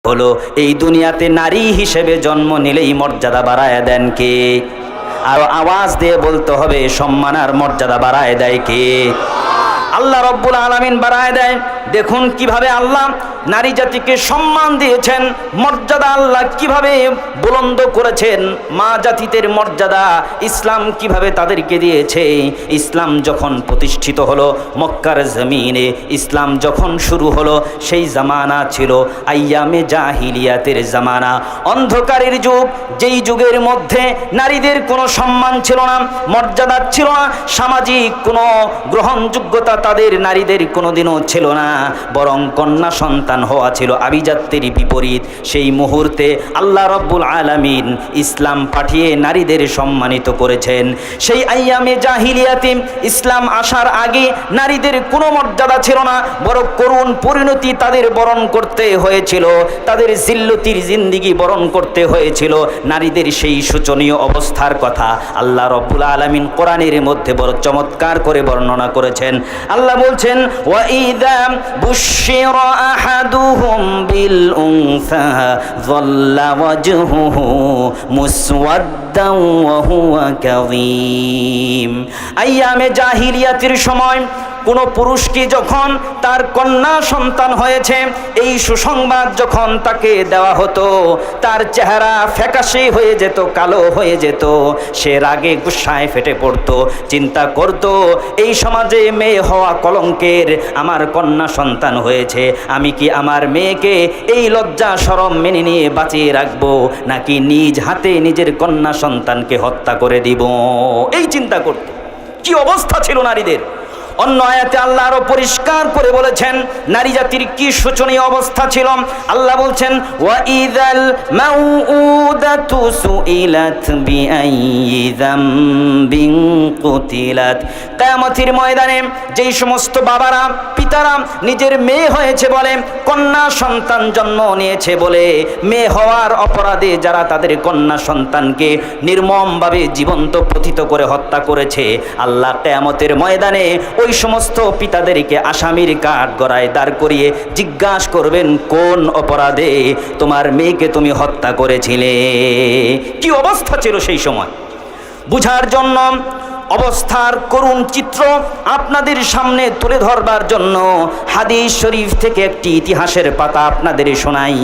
হলো এই দুনিয়াতে নারী হিসেবে জন্ম নিলেই মর্যাদা বাড়ায় দেন কে? আর আওয়াজ দিয়ে বলতে হবে, সম্মান আর মর্যাদা বাড়ায় দেয় কে? আল্লাহ রব্বুল আলামিন বাড়ায় দেয়। দেখুন কিভাবে আল্লাহ নারী জাতিকে সম্মান দিয়েছেন, মর্যাদা আল্লাহ কিভাবে বুলন্দ করেছেন। মা জাতিদের মর্যাদা ইসলাম কিভাবে তাদেরকে দিয়েছে। ইসলাম যখন প্রতিষ্ঠিত হলো মক্কার জমিনে, ইসলাম যখন শুরু হলো, সেই জামানা ছিল আইয়ামে জাহিলিয়াতের জামানা, অন্ধকারের যুগ। যেই যুগের মধ্যে নারীদের কোনো সম্মান ছিল না, মর্যাদা ছিল না, সামাজিক কোনো গ্রহণযোগ্যতা তাদের নারীদের কোনোদিনও ছিল না, বরং কন্যা সন্তান হওয়া ছিল আভিজাত্যের বিপরীত। সেই মুহূর্তে আল্লাহ রব্বুল আলামিন ইসলাম পাঠিয়ে নারীদের সম্মানিত করেছেন। সেই আইয়ামে জাহিলিয়াতে ইসলাম আসার আগে নারীদের কোনো মর্যাদা ছিল না, বড় করুণ পরিণতি তাদের বরণ করতে হয়েছিল, তাদের জিল্লতির জিন্দিগি বরণ করতে হয়েছিল। নারীদের সেই শোচনীয় অবস্থার কথা আল্লাহ রব্বুল আলামিন কোরআনের মধ্যে বড় চমৎকার করে বর্ণনা করেছেন। আল্লাহ বলছেন, ওয়াইদা বুশিরা আহাদুহুম বিল উনসা যাল্লা ওয়াজহুহু মুসওয়াদ্দান ওয়া হুয়া কাযীম। আইয়ামে জাহিলিয়াতের সময় কোনো পুরুষকে যখন তার কন্যা সন্তান হয়েছে এই সুসংবাদ যখন তাকে দেওয়া হতো, তার চেহারা ফ্যাকাশে হয়ে যেত, কালো হয়ে যেত। সে রাগে গুসায় ফেটে পড়তো, চিন্তা করতো এই সমাজে মেয়ে হওয়া কলঙ্কের, আমার কন্যা সন্তান হয়েছে, আমি কি আমার মেয়েকে এই লজ্জা শরম মেনে নিয়ে বাঁচিয়ে রাখবো, নাকি নিজ হাতে নিজের কন্যা সন্তানকে হত্যা করে দিব, এই চিন্তা করতো। কি অবস্থা ছিল নারীদের। অন্য আয়াতে আল্লাহ আরো পরিষ্কার করে বলেছেন নারী জাতির কি শোচনীয় অবস্থা ছিল। আল্লাহ বলছেন, ওয়াইযাল মাউউদাতু সুইলাত বিআইয়ি যামবিন কুতিলাত। কিয়ামতের ময়দানে যেই সমস্ত বাবারা পিতারা নিজের মেয়ে হয়েছে বলে, কন্যা সন্তান জন্ম নিয়েছে বলে, মেয়ে হওয়ার অপরাধে যারা তাদের কন্যা সন্তানকে নির্মমভাবে জীবন্ত পতিত করে হত্যা করেছে, আল্লাহ কিয়ামতের ময়দানে ওই সমস্ত পিতাদেরকে আসামির কাঠ গড়ায় দাঁড় করিয়ে জিজ্ঞাসা করবেন, কোন অপরাধে তোমার মেয়েকে তুমি হত্যা করেছিলে। কি অবস্থা ছিল সেই সময়। বুঝার জন্য অবস্থার করুণ চিত্র আপনাদের সামনে তুলে ধরবার জন্য হাদিস শরীফ থেকে একটি ইতিহাসের পাতা আপনাদের শোনাই।